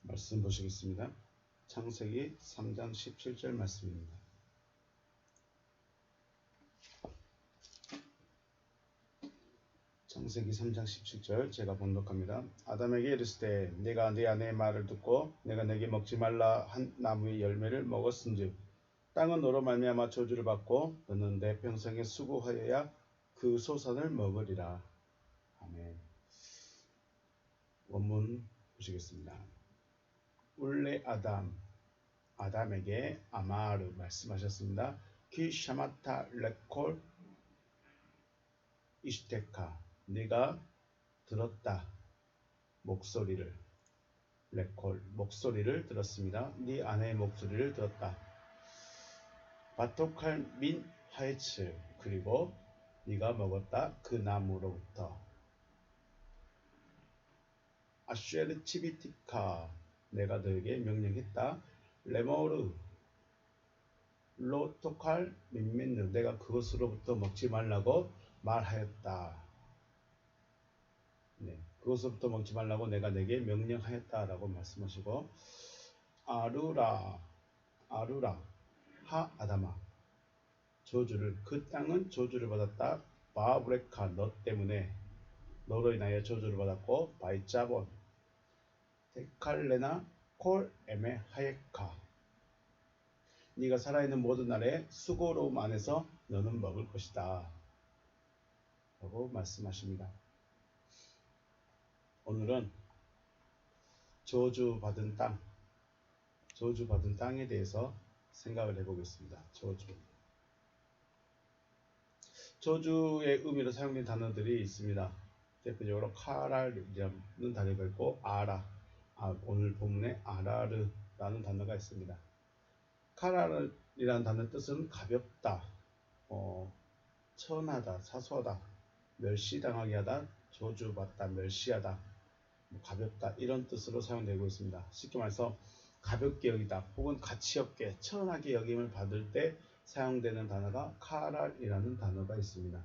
말씀 보시겠습니다. 창세기 3장 17절 말씀입니다. 창세기 3장 17절 제가 번독합니다. 아담에게 이르시되 내가 네 아내의 말을 듣고 내가 내게 먹지 말라 한 나무의 열매를 먹었은즉 땅은 너로 말미암아 저주를 받고 너는 내 평생에 수고하여야 그 소산을 먹으리라. 아멘. 원문 보시겠습니다. 울레 아담에게 아마르 말씀하셨습니다. 키 샤마타 레콜 이슈테카 네가 들었다 목소리를 레콜 목소리를 들었습니다. 네 아내의 목소리를 들었다. 바토칼 민 하에츠 그리고 네가 먹었다 그 나무로부터. 아쉐르 치비티카 내가 너에게 명령했다. 레모르 로토칼 민민느 내가 그것으로부터 먹지 말라고 말하였다. 네, 그것으로부터 먹지 말라고 내가 내게 명령하였다라고 말씀하시고 아루라 하 아담아 저주를 그 땅은 저주를 받았다. 바브레카 너 때문에 너로 인하여 저주를 받았고 바이짜본 테칼레나 콜 에메 하예카 네가 살아있는 모든 날에 수고로움 안에서 너는 먹을 것이다 라고 말씀하십니다. 오늘은 저주받은 땅에 대해서 생각을 해보겠습니다. 저주의 의미로 사용된 단어들이 있습니다. 대표적으로 카랄이라는 단어가 있고 오늘 본문에 아라르라는 단어가 있습니다. 카랄이라는 단어 뜻은 가볍다, 천하다, 사소하다, 멸시당하게 하다, 저주받다, 멸시하다, 가볍다 이런 뜻으로 사용되고 있습니다. 쉽게 말해서 가볍게 여기다 혹은 가치없게 천하게 여김을 받을 때 사용되는 단어가 카랄이라는 단어가 있습니다.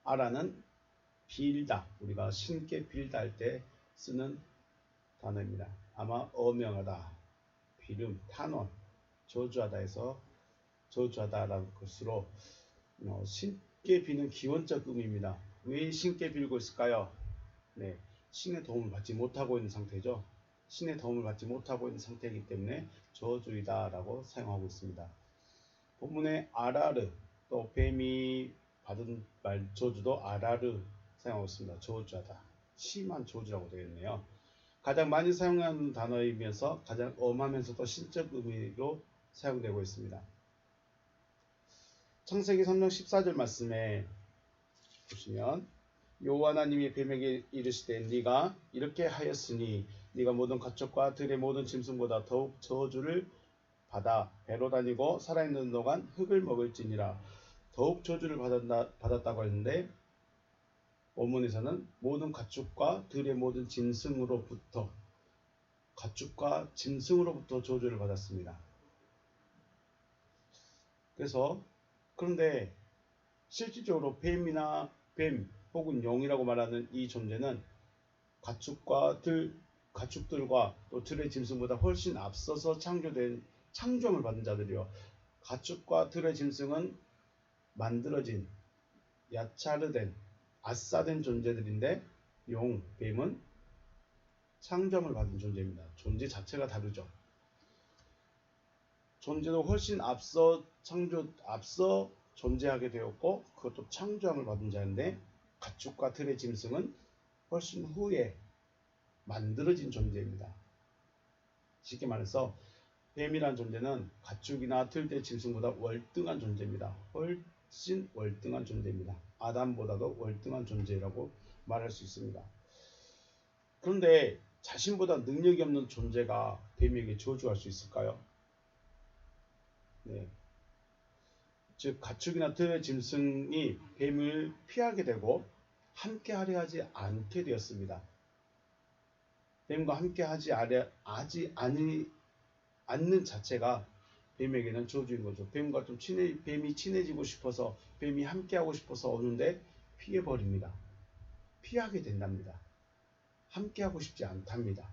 아라는 빌다, 우리가 신께 빌다 할 때 쓰는 단어입니다. 아마 어명하다, 비름, 탄원, 저주하다 해서 저주하다라는 것으로 신께 비는 기원적 의미입니다. 왜 신께 빌고 있을까요? 네, 신의 도움을 받지 못하고 있는 상태죠. 신의 도움을 받지 못하고 있는 상태이기 때문에 저주이다 라고 사용하고 있습니다. 본문에 아라르 또 뱀이 받은 말 저주도 아라르 사용하고 있습니다. 저주하다, 심한 저주라고 되겠네요. 가장 많이 사용하는 단어이면서 가장 엄하면서도 신적 의미로 사용되고 있습니다. 창세기 3장 14절 말씀에 보시면 여호와 하나님이 뱀에게 이르시되 네가 이렇게 하였으니 네가 모든 가축과 들의 모든 짐승보다 더욱 저주를 받아 배로 다니고 살아있는 동안 흙을 먹을지니라. 더욱 저주를 받았다고 했는데 원문에서는 모든 가축과 들의 모든 짐승으로부터 저주를 받았습니다. 그런데 실질적으로 뱀 혹은 용이라고 말하는 이 존재는 가축들과 또 들의 짐승보다 훨씬 앞서서 창조함을 받은 자들이요. 가축과 들의 짐승은 만들어진, 야차르된, 아싸된 존재들인데 뱀은 창조함을 받은 존재입니다. 존재 자체가 다르죠. 존재도 훨씬 앞서 존재하게 되었고 그것도 창조함을 받은 자인데 가축과 들의 짐승은 훨씬 후에 만들어진 존재입니다. 쉽게 말해서 뱀이란 존재는 가축이나 들의 짐승보다 월등한 존재입니다. 훨씬 월등한 존재입니다. 아담보다도 월등한 존재라고 말할 수 있습니다. 그런데 자신보다 능력이 없는 존재가 뱀에게 저주할 수 있을까요? 네. 즉 가축이나 들의 짐승이 뱀을 피하게 되고 함께 하려 하지 않게 되었습니다. 뱀과 함께 하지 않는 자체가 뱀에게는 저주인 거죠. 뱀과 뱀이 친해지고 싶어서 뱀이 함께 하고 싶어서 오는데 피해버립니다. 피하게 된답니다. 함께하고 싶지 않답니다.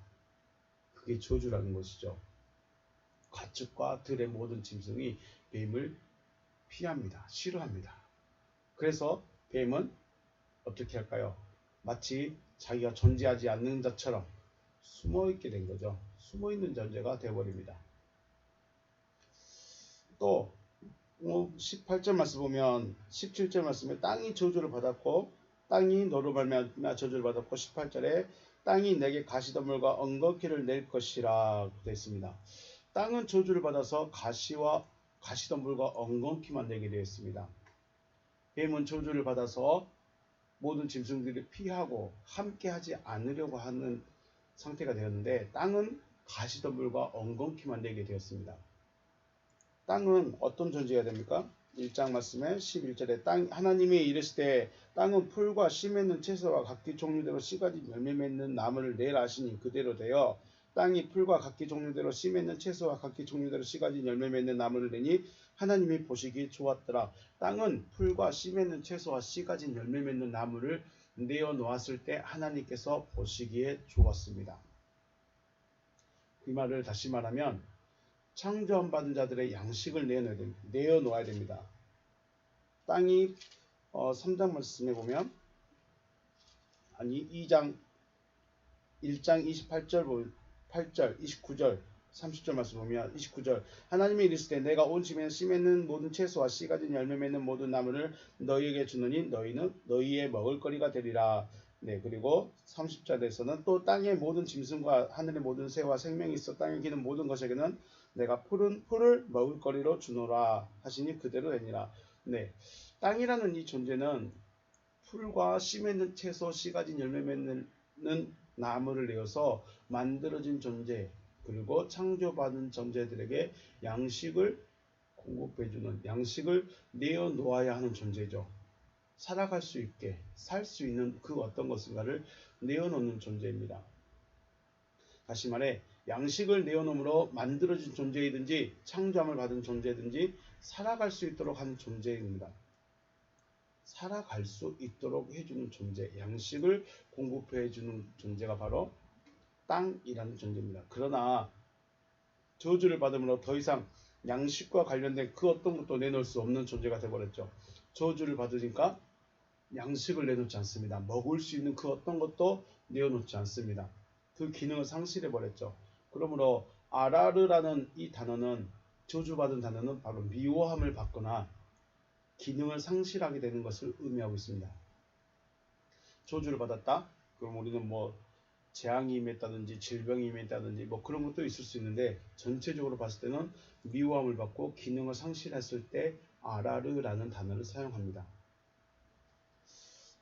그게 저주라는 것이죠. 가축과 들의 모든 짐승이 뱀을 피합니다. 싫어합니다. 그래서 뱀은 어떻게 할까요? 마치 자기가 존재하지 않는 자처럼 숨어있게 된 거죠. 숨어있는 존재가 되어버립니다. 또 18절 말씀 보면 17절 말씀에 땅이 저주를 받았고 땅이 너로 말미암아 저주를 받았고 18절에 땅이 내게 가시덤불과 엉겅퀴를 낼 것이라 되어 있습니다. 땅은 저주를 받아서 가시와 가시덤불과 엉겅퀴만 내게 되어 있습니다. 뱀은 저주를 받아서 모든 짐승들을 피하고 함께하지 않으려고 하는 상태가 되었는데 땅은 가시덤불과 엉겅퀴만 내게 되었습니다. 땅은 어떤 존재가 됩니까? 1장 말씀에 11절에 하나님이 이르시되 땅은 풀과 씨 맺는 채소와 각기 종류대로 씨가지 열매 맺는 나무를 내라 하시니 그대로 되어 땅이 풀과 각기 종류대로 씨 맺는 채소와 각기 종류대로 씨가지 열매 맺는 나무를 내니 하나님이 보시기 좋았더라. 땅은 풀과 씨 맺는 채소와 씨가지 열매 맺는 나무를 내어 놓았을 때 하나님께서 보시기에 좋았습니다. 이 말을 다시 말하면 창조함 받은 자들의 양식을 내어놓아야 됩니다. 땅이 3장 말씀에 보면 1장 28절 8절 29절 30절 말씀 보면 29절 하나님이 이르시되 내가 온 집에 씨 맺는 모든 채소와 씨 가진 열매 맺는 모든 나무를 너희에게 주느니 너희는 너희의 먹을거리가 되리라. 네, 그리고 30절에서는 또 땅의 모든 짐승과 하늘의 모든 새와 생명이 있어 땅에 기는 모든 것에게는 내가 풀을 먹을거리로 주노라 하시니 그대로 되니라. 네, 땅이라는 이 존재는 풀과 씨 맺는 채소, 씨 가진 열매 맺는 나무를 내어서 만들어진 존재, 그리고 창조받은 존재들에게 양식을 공급해주는, 양식을 내어놓아야 하는 존재죠. 살아갈 수 있게, 살 수 있는 그 어떤 것인가를 내어놓는 존재입니다. 다시 말해 양식을 내어놓음으로 만들어진 존재이든지 창조함을 받은 존재든지 살아갈 수 있도록 하는 존재입니다. 살아갈 수 있도록 해주는 존재, 양식을 공급해주는 존재가 바로 땅이라는 존재입니다. 그러나 저주를 받음으로 더 이상 양식과 관련된 그 어떤 것도 내놓을 수 없는 존재가 되어버렸죠. 저주를 받으니까 양식을 내놓지 않습니다. 먹을 수 있는 그 어떤 것도 내어놓지 않습니다. 그 기능을 상실해버렸죠. 그러므로 아라르라는 이 단어는 저주받은 단어는 바로 미워함을 받거나 기능을 상실하게 되는 것을 의미하고 있습니다. 저주를 받았다? 그럼 우리는 재앙이 임했다든지 질병이 임했다든지 그런 것도 있을 수 있는데 전체적으로 봤을 때는 미워함을 받고 기능을 상실했을 때 아라르라는 단어를 사용합니다.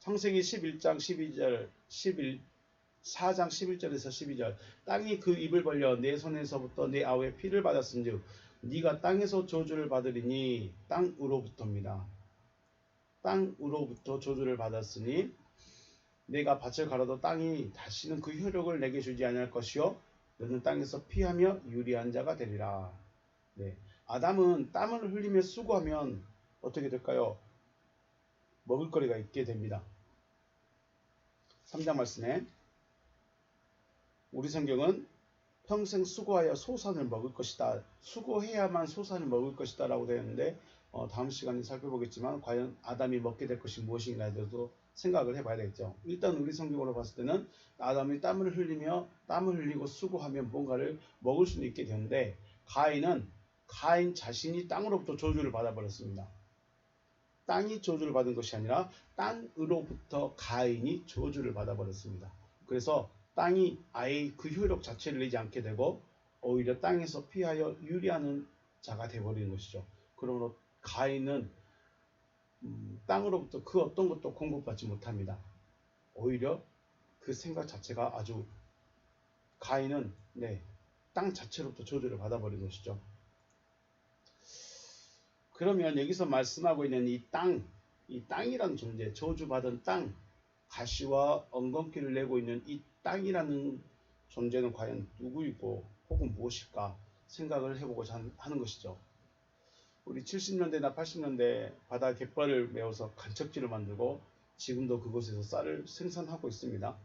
창세기 11장 12절 4장 11절에서 12절 땅이 그 입을 벌려 내 손에서부터 내 아우의 피를 받았은즉 네가 땅에서 저주를 받으리니 땅으로부터입니다. 땅으로부터 저주를 받았으니 내가 밭을 갈아도 땅이 다시는 그 효력을 내게 주지 아니할 것이요 너는 땅에서 피하며 유리한 자가 되리라. 네, 아담은 땀을 흘리며 수고하면 어떻게 될까요? 먹을거리가 있게 됩니다. 3장 말씀에 우리 성경은 평생 수고하여 소산을 먹을 것이다. 수고해야만 소산을 먹을 것이다 라고 되어 있는데 다음 시간에 살펴보겠지만 과연 아담이 먹게 될 것이 무엇인가에 대해서도 생각을 해봐야 되겠죠. 일단 우리 성경으로 봤을 때는 아담이 땀을 흘리고 수고하며 뭔가를 먹을 수 있게 되는데 가인 자신이 땅으로부터 저주를 받아버렸습니다. 땅이 저주를 받은 것이 아니라 땅으로부터 가인이 저주를 받아버렸습니다. 그래서 땅이 아예 그 효력 자체를 내지 않게 되고 오히려 땅에서 피하여 유리하는 자가 되어버리는 것이죠. 그러므로 가인은 땅으로부터 그 어떤 것도 공급받지 못합니다. 오히려 그 생각 자체가 아주 가인은 땅 자체로부터 저주를 받아버리는 것이죠. 그러면 여기서 말씀하고 있는 이 땅이라는 존재, 저주받은 땅, 가시와 엉겅퀴를 내고 있는 이 땅이라는 존재는 과연 누구이고 혹은 무엇일까 생각을 해보고자 하는 것이죠. 우리 70년대나 80년대 바다 갯벌을 메워서 간척지를 만들고 지금도 그곳에서 쌀을 생산하고 있습니다.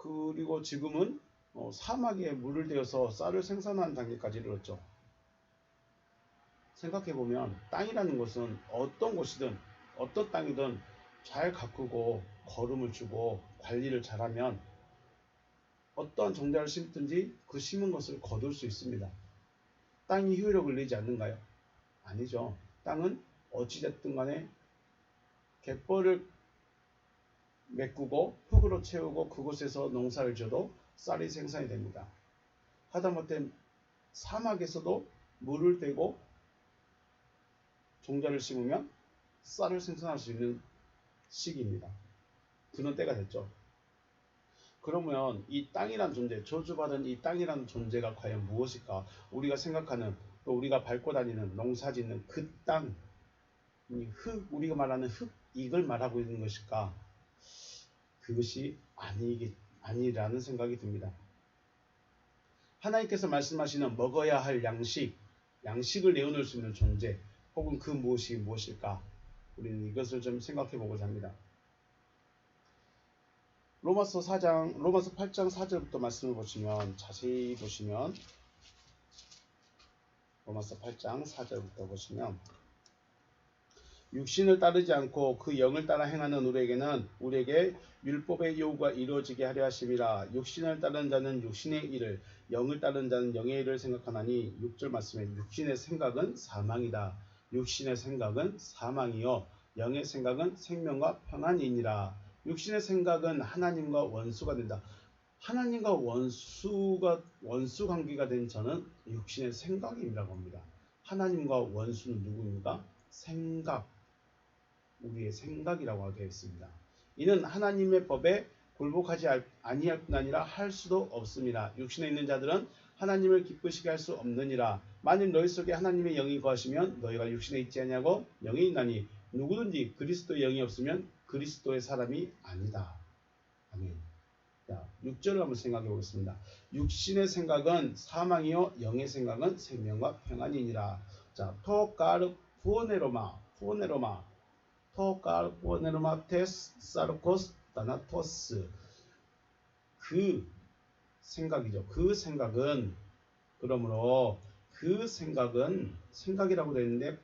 그리고 지금은 사막에 물을 대어서 쌀을 생산하는 단계까지 이르렀죠. 생각해보면 땅이라는 것은 어떤 곳이든 어떤 땅이든 잘 가꾸고 거름을 주고 관리를 잘하면 어떠한 종자를 심든지 그 심은 것을 거둘 수 있습니다. 땅이 효력을 내지 않는가요? 아니죠. 땅은 어찌됐든 간에 갯벌을 메꾸고 흙으로 채우고 그곳에서 농사를 지어도 쌀이 생산이 됩니다. 하다못해 사막에서도 물을 대고 종자를 심으면 쌀을 생산할 수 있는 시기입니다. 그런 때가 됐죠. 그러면 이 땅이란 존재, 저주받은 이 땅이라는 존재가 과연 무엇일까? 우리가 생각하는 또 우리가 밟고 다니는 농사짓는 그 땅, 이 흙, 우리가 말하는 흙, 이걸 말하고 있는 것일까? 그것이 아니라는 생각이 듭니다. 하나님께서 말씀하시는 먹어야 할 양식을 내어놓을 수 있는 존재, 혹은 그 무엇이 무엇일까? 우리는 이것을 좀 생각해 보고자 합니다. 로마서 8장 4절부터 말씀을 보시면, 자세히 보시면, 로마서 8장 4절부터 보시면, 육신을 따르지 않고 그 영을 따라 행하는 우리에게 율법의 요구가 이루어지게 하려 하심이라. 육신을 따르는 자는 육신의 일을, 영을 따르는 자는 영의 일을 생각하나니. 6절 말씀에 육신의 생각은 사망이다. 육신의 생각은 사망이요 영의 생각은 생명과 평안이니라. 육신의 생각은 하나님과 원수가 된다. 하나님과 원수 관계가 된 저는 육신의 생각이라고 합니다. 하나님과 원수는 누구입니까? 우리의 생각이라고 되어 있습니다. 이는 하나님의 법에 굴복하지 아니할 뿐 아니라 할 수도 없습니다. 육신에 있는 자들은 하나님을 기쁘시게 할 수 없느니라. 만일 너희 속에 하나님의 영이 거하시면 너희가 육신에 있지 아니하고 영에 있나니. 누구든지 그리스도의 영이 없으면 그리스도의 사람이 아니다. 아멘. 자, 6절을 한번 생각해 보겠습니다. 육신의 생각은 사망이요 영의 생각은 생명과 평안이니라. 자, 토까르 푸오네로마 토까르 테스 사르코스 다나토스. 그 생각이죠. 그 생각은, 그러므로 그 생각이라고 되어 있는데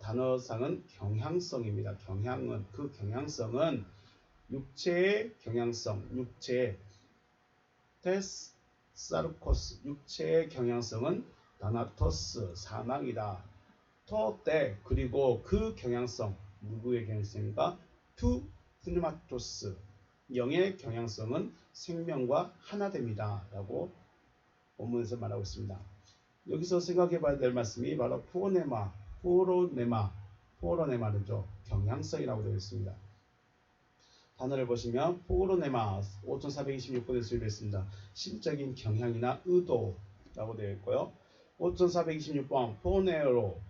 단어상은 경향성입니다. 그 경향성은 육체의 경향성, 테스 사르코스, 육체의 경향성은 다나토스, 사망이다. 토때, 그리고 그 경향성, 누구의 경향성입니까? 투 푸니마토스, 영의 경향성은 생명과 하나됩니다. 라고 본문에서 말하고 있습니다. 여기서 생각해 봐야 될 말씀이 바로 포로네마죠. 경향성이라고 되어 있습니다. 단어를 보시면 포로네마 5426번에 수입했습니다. 심적인 경향이나 의도라고 되어 있고요. 5426번 포네로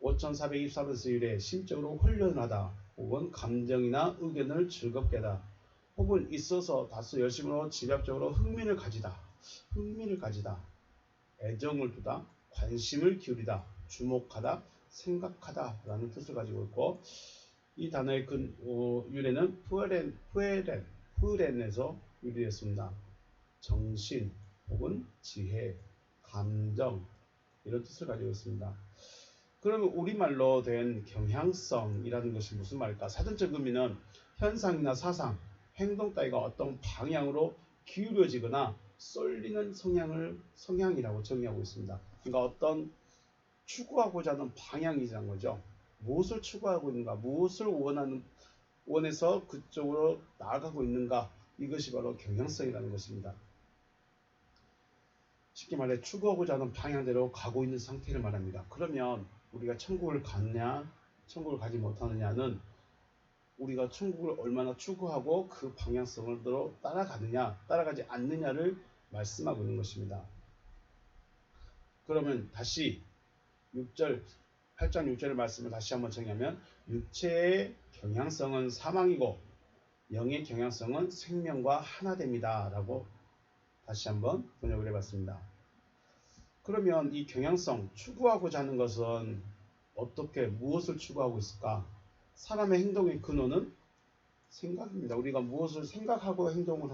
5424번 수일에 심적으로 훈련하다, 혹은 감정이나 의견을 즐겁게 하다, 혹은 있어서 다소 열심으로 집약적으로 흥미를 가지다, 애정을 두다, 관심을 기울이다, 주목하다, 생각하다 라는 뜻을 가지고 있고, 이 단어의 유래는 푸에렌에서 유래했습니다. 정신 혹은 지혜, 감정, 이런 뜻을 가지고 있습니다. 그러면 우리말로 된 경향성이라는 것이 무슨 말일까? 사전적 의미는 현상이나 사상, 행동 따위가 어떤 방향으로 기울어지거나 쏠리는 성향이라고 정의하고 있습니다. 그러니까 어떤 추구하고자 하는 방향이라는 거죠. 무엇을 추구하고 있는가, 무엇을 원해서 그쪽으로 나아가고 있는가, 이것이 바로 경향성이라는 것입니다. 쉽게 말해 추구하고자 하는 방향대로 가고 있는 상태를 말합니다. 그러면 우리가 천국을 갔냐, 천국을 가지 못하느냐는 우리가 천국을 얼마나 추구하고 그 방향성으로 따라가느냐, 따라가지 않느냐를 말씀하고 있는 것입니다. 그러면 다시 8장 6절의 말씀을 다시 한번 정리하면, 육체의 경향성은 사망이고 영의 경향성은 생명과 하나됩니다. 라고 다시 한번 번역을 해봤습니다. 그러면 이 경향성, 추구하고자 하는 것은 무엇을 추구하고 있을까? 사람의 행동의 근원은 생각입니다. 우리가 무엇을 생각하고 행동을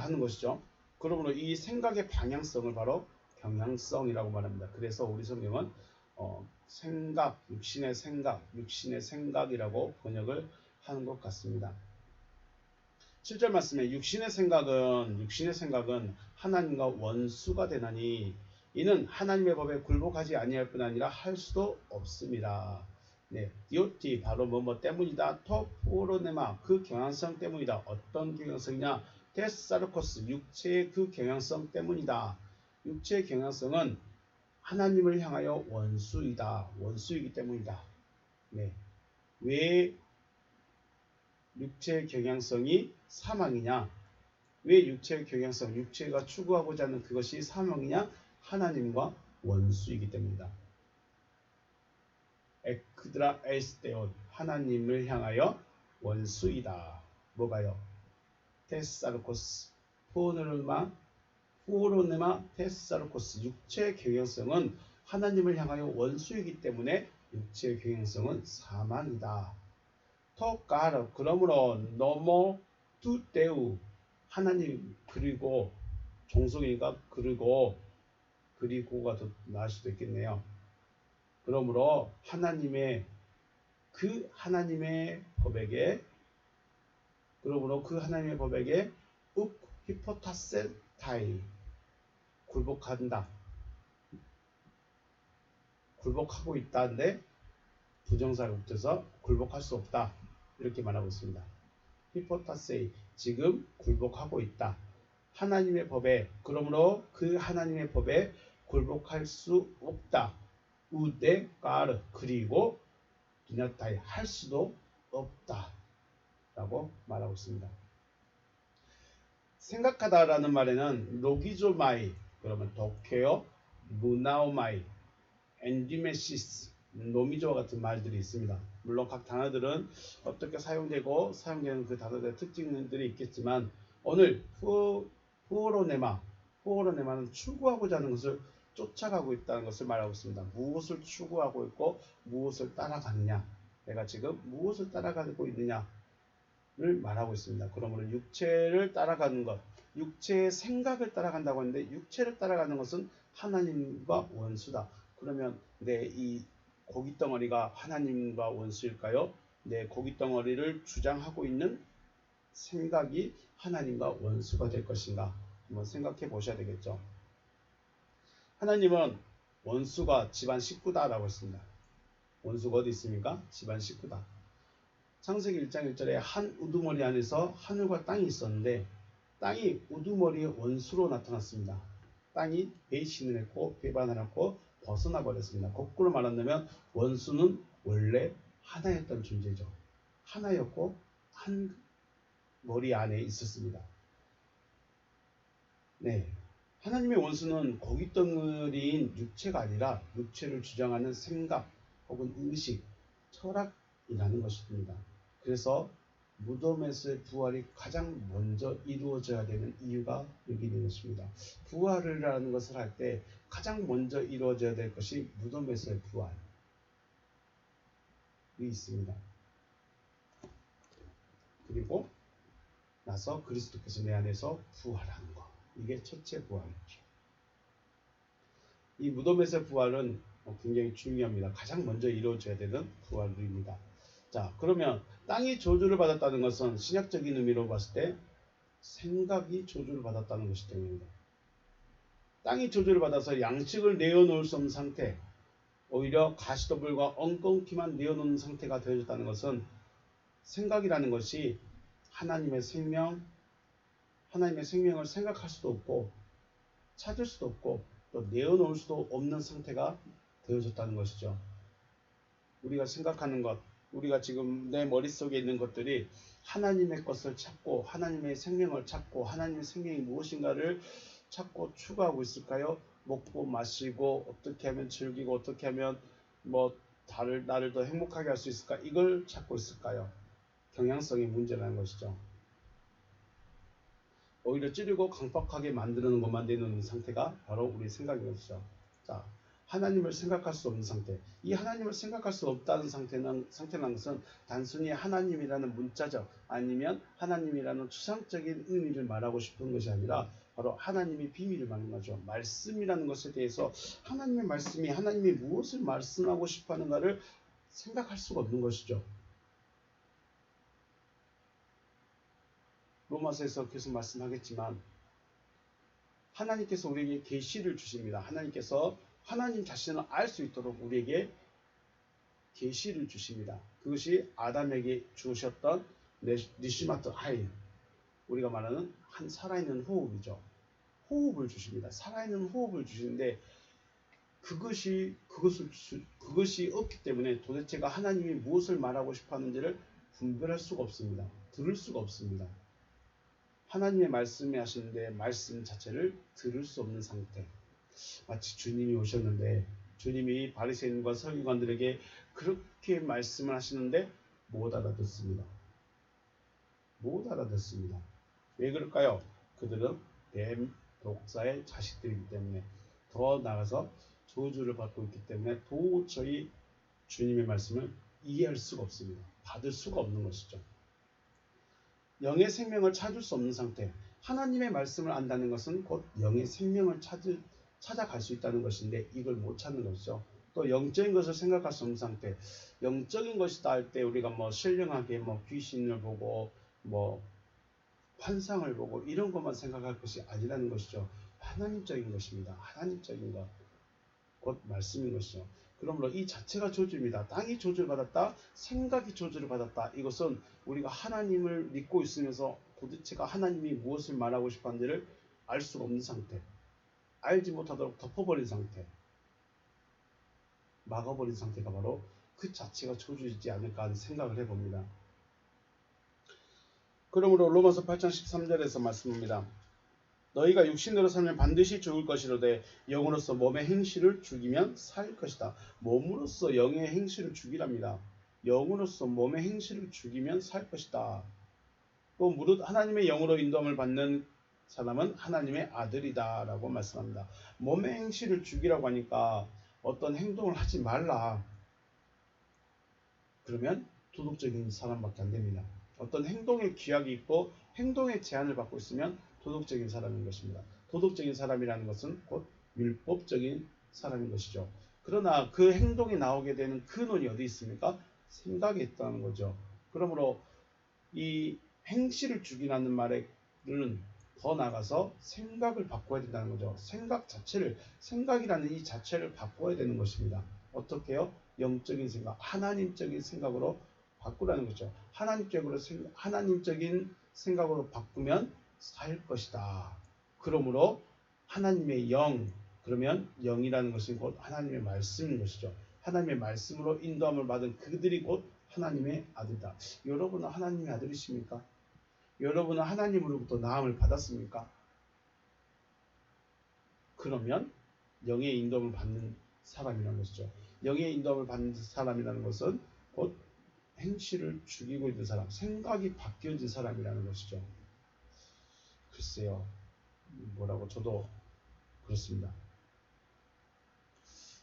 하는 것이죠. 그러므로 이 생각의 방향성을 바로 경향성이라고 말합니다. 그래서 우리 성경은 생각, 육신의 생각이라고 번역을 하는 것 같습니다. 7절 말씀에 육신의 생각은 하나님과 원수가 되나니 이는 하나님의 법에 굴복하지 아니할 뿐 아니라 할 수도 없습니다. 네, 디오티 바로 뭐뭐 때문이다. 토 포로네마 그 경향성 때문이다. 어떤 경향성이냐? 테사르코스 육체의 그 경향성 때문이다. 육체의 경향성은 하나님을 향하여 원수이다. 원수이기 때문이다. 네, 왜 육체의 경향성이 사망이냐? 왜 육체의 경향성, 육체가 추구하고자 하는 그것이 사망이냐? 하나님과 원수이기 때문이다. 에크드라 에스테온 하나님을 향하여 원수이다. 뭐가요? 테사르코스 후오로네마 테사르코스 육체의 경향성은 하나님을 향하여 원수이기 때문에 육체의 경향성은 사망이다. 토까르 그러므로 너모 투테우 하나님 그리고 종속이니까 그리고가 더 나을 수도 있겠네요. 그러므로 하나님의 법에게 욱 히포타세타이 굴복하고 있다는데 부정사가 붙어서 굴복할 수 없다 이렇게 말하고 있습니다. 히포타세이 지금 굴복하고 있다. 하나님의 법에 그러므로 그 하나님의 법에 굴복할 수 없다. 우데 까르 그리고 디나타이 할 수도 없다 라고 말하고 있습니다. 생각하다라는 말에는 로기조마이 그러면 도케오 무나오마이 엔디메시스 노미조와 같은 말들이 있습니다. 물론 각 단어들은 어떻게 사용되는 그 단어들의 특징들이 있겠지만 오늘 후오로네마는 추구하고자 하는 것을 쫓아가고 있다는 것을 말하고 있습니다. 무엇을 추구하고 있고 무엇을 따라가느냐 내가 지금 무엇을 따라가고 있느냐를 말하고 있습니다. 그러므로 육체를 따라가는 것 육체의 생각을 따라간다고 하는데 육체를 따라가는 것은 하나님과 원수다. 그러면 내 이 고깃덩어리가 하나님과 원수일까요? 내 고깃덩어리를 주장하고 있는 생각이 하나님과 원수가 될 것인가? 한번 생각해 보셔야 되겠죠. 하나님은 원수가 집안 식구다라고 했습니다. 원수가 어디 있습니까? 집안 식구다. 창세기 1장 1절에 한 우두머리 안에서 하늘과 땅이 있었는데 땅이 우두머리의 원수로 나타났습니다. 땅이 배신을 했고 배반을 했고 벗어나 버렸습니다. 거꾸로 말한다면 원수는 원래 하나였던 존재죠. 하나였고 한 머리 안에 있었습니다. 네, 하나님의 원수는 고깃덩어리인 육체가 아니라 육체를 주장하는 생각 혹은 의식, 철학이라는 것입니다. 그래서 무덤에서의 부활이 가장 먼저 이루어져야 되는 이유가 여기 있는 것입니다. 부활이라는 것을 할 때 가장 먼저 이루어져야 될 것이 무덤에서의 부활이 있습니다. 그리고 나서 그리스도께서 내 안에서 부활하는 것. 이게 첫째 부활이죠. 이 무덤에서의 부활은 굉장히 중요합니다. 가장 먼저 이루어져야 되는 부활입니다. 자, 그러면 땅이 저주를 받았다는 것은 신약적인 의미로 봤을 때 생각이 저주를 받았다는 것이 때문입니다. 땅이 저주를 받아서 양식을 내어놓을 수 없는 상태, 오히려 가시덤불과 엉겅퀴만 내어놓는 상태가 되어졌다는 것은 생각이라는 것이 하나님의 생명을 생각할 수도 없고 찾을 수도 없고 또 내어놓을 수도 없는 상태가 되어졌다는 것이죠. 우리가 생각하는 것, 우리가 지금 내 머릿속에 있는 것들이 하나님의 것을 찾고 하나님의 생명을 찾고 하나님의 생명이 무엇인가를 찾고 추구하고 있을까요? 먹고 마시고 어떻게 하면 즐기고 어떻게 하면 나를 더 행복하게 할 수 있을까? 이걸 찾고 있을까요? 경향성이 문제라는 것이죠. 오히려 찌르고 강박하게 만드는 것만 내놓는 상태가 바로 우리 생각인 것이죠. 자, 하나님을 생각할 수 없는 상태. 이 하나님을 생각할 수 없다는 상태라는 것은 단순히 하나님이라는 문자적 아니면 하나님이라는 추상적인 의미를 말하고 싶은 것이 아니라 바로 하나님의 비밀을 말하는 거죠. 말씀이라는 것에 대해서 하나님의 말씀이 하나님이 무엇을 말씀하고 싶어 하는가를 생각할 수가 없는 것이죠. 로마서에서 계속 말씀하겠지만 하나님께서 우리에게 계시를 주십니다. 하나님께서 하나님 자신을 알 수 있도록 우리에게 계시를 주십니다. 그것이 아담에게 주셨던 니시마트 하인, 우리가 말하는 한 살아있는 호흡이죠. 호흡을 주십니다. 살아있는 호흡을 주시는데 그것이 없기 때문에 도대체가 하나님이 무엇을 말하고 싶어 하는지를 분별할 수가 없습니다. 들을 수가 없습니다. 하나님의 말씀이 하시는데 말씀 자체를 들을 수 없는 상태. 마치 주님이 오셨는데 주님이 바리새인과 서기관들에게 그렇게 말씀을 하시는데 못 알아듣습니다. 못 알아듣습니다. 왜 그럴까요? 그들은 뱀 독사의 자식들이기 때문에, 더 나아가서 저주를 받고 있기 때문에 도저히 주님의 말씀을 이해할 수가 없습니다. 받을 수가 없는 것이죠. 영의 생명을 찾을 수 없는 상태. 하나님의 말씀을 안다는 것은 곧 영의 생명을 찾아갈 수 있다는 것인데 이걸 못 찾는 것이죠. 또 영적인 것을 생각할 수 없는 상태. 영적인 것이다 할 때 우리가 신령하게 귀신을 보고 환상을 보고 이런 것만 생각할 것이 아니라는 것이죠. 하나님적인 것입니다. 하나님적인 것. 곧 말씀인 것이죠. 그러므로 이 자체가 저주입니다. 땅이 저주를 받았다, 생각이 저주를 받았다. 이것은 우리가 하나님을 믿고 있으면서 도대체가 하나님이 무엇을 말하고 싶어 하는지를 알 수가 없는 상태, 알지 못하도록 덮어버린 상태, 막아버린 상태가 바로 그 자체가 저주이지 않을까 하는 생각을 해봅니다. 그러므로 로마서 8장 13절에서 말씀합니다. 너희가 육신으로 살면 반드시 죽을 것이로되 영으로서 몸의 행실을 죽이면 살 것이다. 몸으로서 영의 행실을 죽이랍니다. 영으로서 몸의 행실을 죽이면 살 것이다. 또 무릇 하나님의 영으로 인도함을 받는 사람은 하나님의 아들이다 라고 말씀합니다. 몸의 행실을 죽이라고 하니까 어떤 행동을 하지 말라. 그러면 도덕적인 사람밖에 안 됩니다. 어떤 행동에 규약이 있고 행동에 제한을 받고 있으면 도덕적인 사람인 것입니다. 도덕적인 사람이라는 것은 곧 율법적인 사람인 것이죠. 그러나 그 행동이 나오게 되는 근원이 어디 있습니까? 생각에 있다는 거죠. 그러므로 이 행실을 죽이라는 말에는 더 나가서 생각을 바꿔야 된다는 거죠. 생각이라는 이 자체를 바꿔야 되는 것입니다. 어떻게요? 영적인 생각, 하나님적인 생각으로 바꾸라는 거죠. 하나님적인 생각으로 바꾸면 살 것이다. 그러므로 하나님의 영, 그러면 영이라는 것은 곧 하나님의 말씀인 것이죠. 하나님의 말씀으로 인도함을 받은 그들이 곧 하나님의 아들이다. 여러분은 하나님의 아들이십니까? 여러분은 하나님으로부터 나음을 받았습니까? 그러면 영의 인도함을 받는 사람이라는 것이죠. 영의 인도함을 받는 사람이라는 것은 곧 행실을 죽이고 있는 사람, 생각이 바뀌어진 사람이라는 것이죠. 글쎄요, 뭐라고 저도 그렇습니다.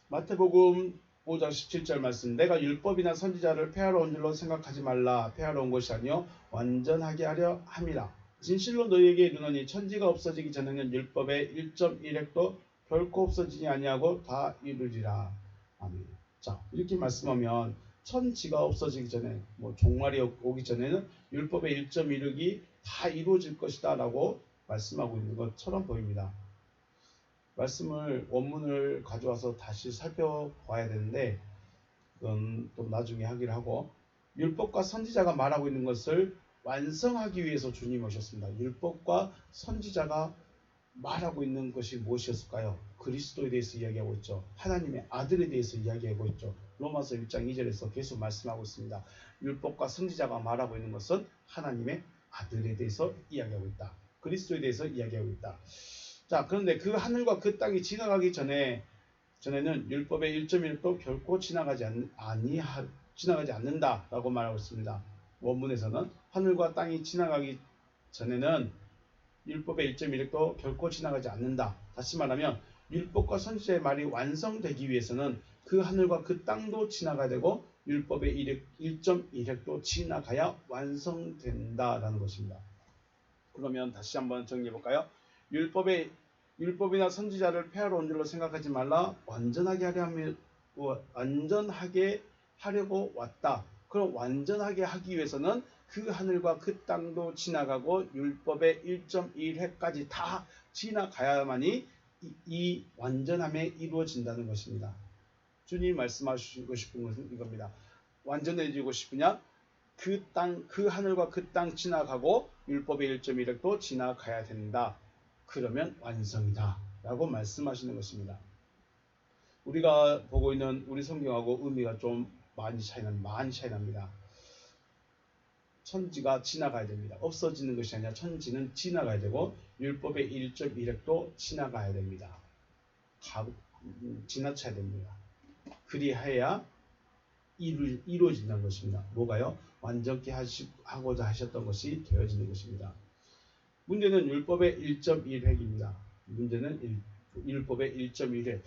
마태복음 5장 17절 말씀, 내가 율법이나 선지자를 폐하러 온 줄로 생각하지 말라. 폐하러 온 것이 아니요 완전하게 하려 함이라. 진실로 너희에게 이르노니 천지가 없어지기 전에는 율법의 1.1획도 결코 없어지지 아니하고 다 이루리라. 아멘. 자, 이렇게 말씀하면 천지가 없어지기 전에, 종말이 오기 전에는 율법의 1.1획이 다 이루어질 것이다 라고 말씀하고 있는 것처럼 보입니다. 말씀을 원문을 가져와서 다시 살펴봐야 되는데 그건 또 나중에 하기를 하고, 율법과 선지자가 말하고 있는 것을 완성하기 위해서 주님이 오셨습니다. 율법과 선지자가 말하고 있는 것이 무엇이었을까요? 그리스도에 대해서 이야기하고 있죠. 하나님의 아들에 대해서 이야기하고 있죠. 로마서 1장 2절에서 계속 말씀하고 있습니다. 율법과 선지자가 말하고 있는 것은 하나님의 아들에 대해서 이야기하고 있다. 그리스도에 대해서 이야기하고 있다. 자, 그런데 그 하늘과 그 땅이 지나가기 전에는 율법의 1.1도 결코 지나가지 않는다라고 말하고 있습니다. 원문에서는 하늘과 땅이 지나가기 전에는 율법의 1.1도 결코 지나가지 않는다. 다시 말하면 율법과 선지자의 말이 완성되기 위해서는 그 하늘과 그 땅도 지나가야 되고 율법의 1.1획도 지나가야 완성된다라는 것입니다. 그러면 다시 한번 정리해 볼까요? 율법이나 선지자를 폐하러 온 줄로 생각하지 말라. 완전하게 하려고 왔다. 그럼 완전하게 하기 위해서는 그 하늘과 그 땅도 지나가고 율법의 1.1회까지 다 지나가야만이 이 완전함에 이루어진다는 것입니다. 주님이 말씀하시고 싶은 것은 이겁니다. 완전해지고 싶으냐? 그 하늘과 그 땅 지나가고 율법의 1.1획도 지나가야 된다. 그러면 완성이다. 라고 말씀하시는 것입니다. 우리가 보고 있는 우리 성경하고 의미가 좀 많이 차이 납니다. 천지가 지나가야 됩니다. 없어지는 것이 아니라 천지는 지나가야 되고 율법의 1.1획도 지나가야 됩니다. 지나쳐야 됩니다. 그리하여야 이루어진다는 것입니다. 뭐가요? 완전케 하고자 하셨던 것이 되어지는 것입니다. 문제는 율법의 1.1획입니다. 문제는 율법의 1.1획.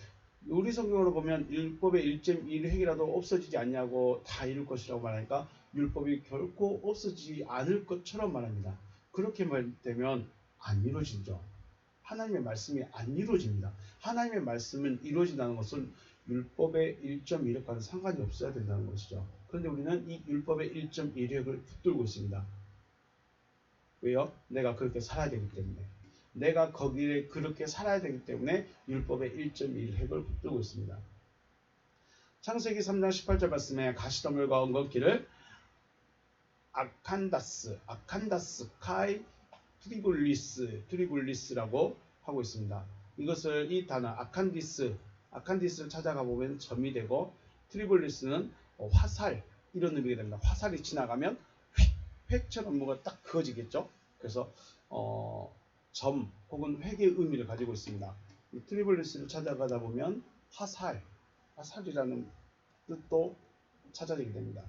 우리 성경으로 보면 율법의 1.1획이라도 없어지지 않냐고 다 이룰 것이라고 말하니까 율법이 결코 없어지지 않을 것처럼 말합니다. 그렇게 말되면 안 이루어지죠. 하나님의 말씀이 안 이루어집니다. 하나님의 말씀은 이루어진다는 것은 율법의 1.1획과는 상관이 없어야 된다는 것이죠. 그런데 우리는 이 율법의 1.1획을 붙들고 있습니다. 왜요? 내가 그렇게 살아야 되기 때문에. 내가 거기에 그렇게 살아야 되기 때문에 율법의 1.1획을 붙들고 있습니다. 창세기 3장 18절 말씀에 가시덤불과 엉겅퀴를 아칸다스 카이 트리굴리스라고 하고 있습니다. 이것을 이 단어 아칸디스를 찾아가 보면 점이 되고 트리굴리스는 화살 이런 의미가 됩니다. 화살이 지나가면 획처럼 뭐가 딱 그어지겠죠. 그래서 점 혹은 획의 의미를 가지고 있습니다. 이 트리굴리스를 찾아가다 보면 화살이라는 뜻도 찾아지게 됩니다.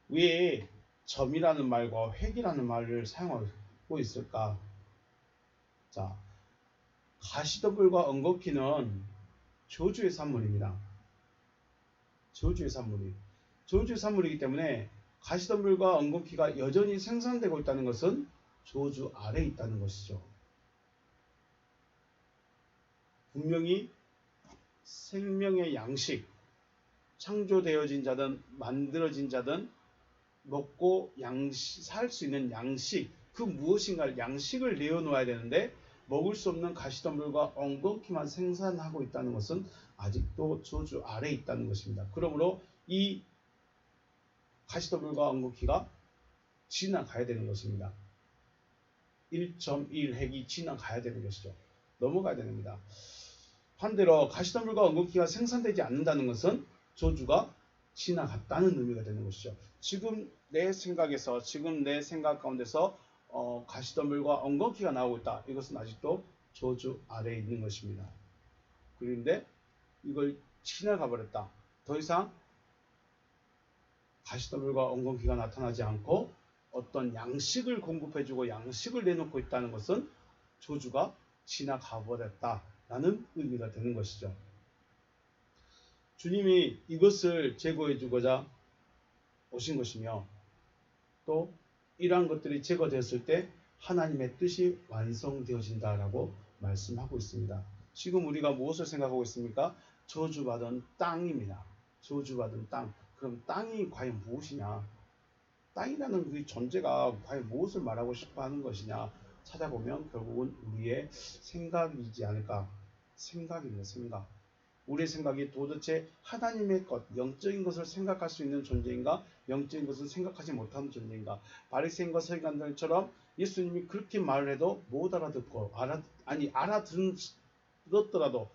왜 점이라는 말과 획이라는 말을 사용하고 있을까? 자, 가시덤불과 엉겅퀴는 저주의 산물입니다. 저주의 산물이기 때문에 가시덤불과 엉겅퀴가 여전히 생산되고 있다는 것은 저주 아래에 있다는 것이죠. 분명히 생명의 양식, 창조되어진 자든 만들어진 자든 먹고 살 수 있는 양식, 그 무엇인가 양식을 내어놓아야 되는데 먹을 수 없는 가시덤불과 엉겅퀴만 생산하고 있다는 것은 아직도 저주 아래에 있다는 것입니다. 그러므로 이 가시덤불과 엉겅퀴가 지나가야 되는 것입니다. 1.1획이 지나가야 되는 것이죠. 넘어가야 됩니다. 반대로 가시덤불과 엉겅퀴가 생산되지 않는다는 것은 저주가 지나갔다는 의미가 되는 것이죠. 지금 내 생각 가운데서 가시덤불과 엉겅퀴가 나오고 있다. 이것은 아직도 저주 아래에 있는 것입니다. 그런데 이걸 지나가 버렸다. 더 이상 가시덤불과 엉겅퀴가 나타나지 않고 어떤 양식을 공급해주고 양식을 내놓고 있다는 것은 저주가 지나가 버렸다라는 의미가 되는 것이죠. 주님이 이것을 제거해 주고자 오신 것이며 또 이러한 것들이 제거되었을 때 하나님의 뜻이 완성되어진다라고 말씀하고 있습니다. 지금 우리가 무엇을 생각하고 있습니까? 저주받은 땅입니다. 저주받은 땅. 그럼 땅이 과연 무엇이냐? 땅이라는 그 존재가 과연 무엇을 말하고 싶어 하는 것이냐 찾아보면 결국은 우리의 생각이지 않을까. 생각입니다. 생각. 우리의 생각이 도대체 하나님의 것, 영적인 것을 생각할 수 있는 존재인가? 영적인 것을 생각하지 못하는 존재인가? 바리새인과 서기관들처럼 예수님이 그렇게 말을 해도 못 알아듣고 알아들었더라도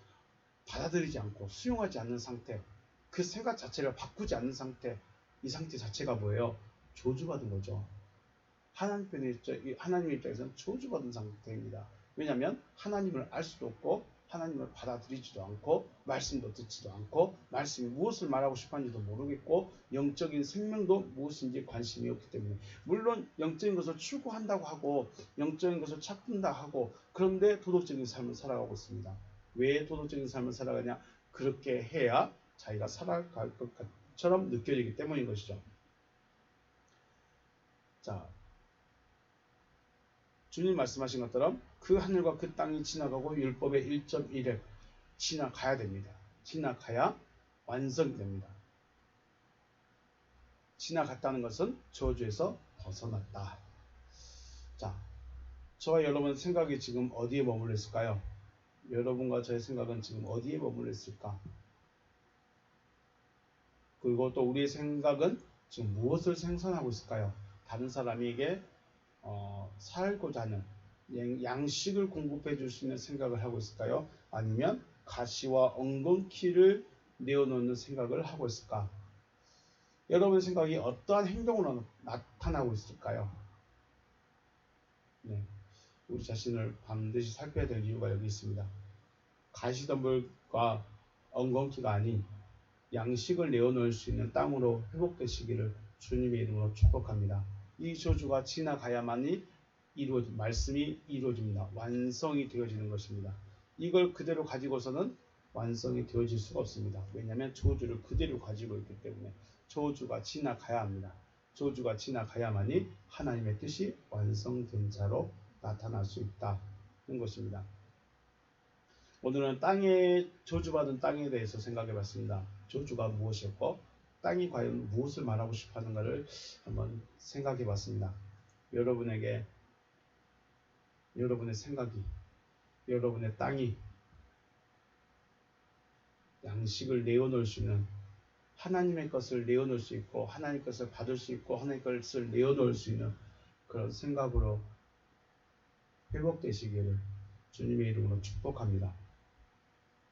받아들이지 않고 수용하지 않는 상태, 그 생각 자체를 바꾸지 않는 상태, 이 상태 자체가 뭐예요? 저주받은 거죠. 하나님의 입장에서는 저주받은 상태입니다. 왜냐하면 하나님을 알 수도 없고 하나님을 받아들이지도 않고 말씀도 듣지도 않고 말씀이 무엇을 말하고 싶었는지도 모르겠고 영적인 생명도 무엇인지 관심이 없기 때문에 물론 영적인 것을 추구한다고 하고 영적인 것을 찾는다 하고 그런데 도덕적인 삶을 살아가고 있습니다. 왜 도덕적인 삶을 살아가냐? 그렇게 해야 자기가 살아갈 것처럼 느껴지기 때문인 것이죠. 자, 주님 말씀하신 것처럼 그 하늘과 그 땅이 지나가고 율법의 1.1획 지나가야 됩니다. 지나가야 완성이 됩니다. 지나갔다는 것은 저주에서 벗어났다. 자, 저와 여러분 생각이 지금 어디에 머물러 있을까요? 여러분과 저의 생각은 지금 어디에 머물러 있을까? 그리고 또 우리의 생각은 지금 무엇을 생산하고 있을까요? 다른 사람에게 살고자 하는 양식을 공급해 줄 수 있는 생각을 하고 있을까요? 아니면 가시와 엉겅퀴를 내어놓는 생각을 하고 있을까? 여러분의 생각이 어떠한 행동으로 나타나고 있을까요? 네, 우리 자신을 반드시 살펴야 될 이유가 여기 있습니다. 가시덤불과 엉겅퀴가 아닌 양식을 내어놓을 수 있는 땅으로 회복되시기를 주님의 이름으로 축복합니다. 이 저주가 지나가야만이 말씀이 이루어집니다. 완성이 되어지는 것입니다. 이걸 그대로 가지고서는 완성이 되어질 수가 없습니다. 왜냐하면 저주를 그대로 가지고 있기 때문에 저주가 지나가야 합니다. 저주가 지나가야만이 하나님의 뜻이 완성된 자로 나타날 수 있다는 것입니다. 오늘은 저주받은 땅에 대해서 생각해 봤습니다. 저주가 무엇이었고 땅이 과연 무엇을 말하고 싶어 하는가를 한번 생각해 봤습니다. 여러분의 생각이, 여러분의 땅이 양식을 내어놓을 수 있는, 하나님의 것을 내어놓을 수 있고 하나님의 것을 받을 수 있고 하나님의 것을 내어놓을 수 있는 그런 생각으로 회복되시기를 주님의 이름으로 축복합니다.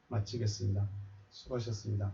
마치겠습니다. 수고하셨습니다.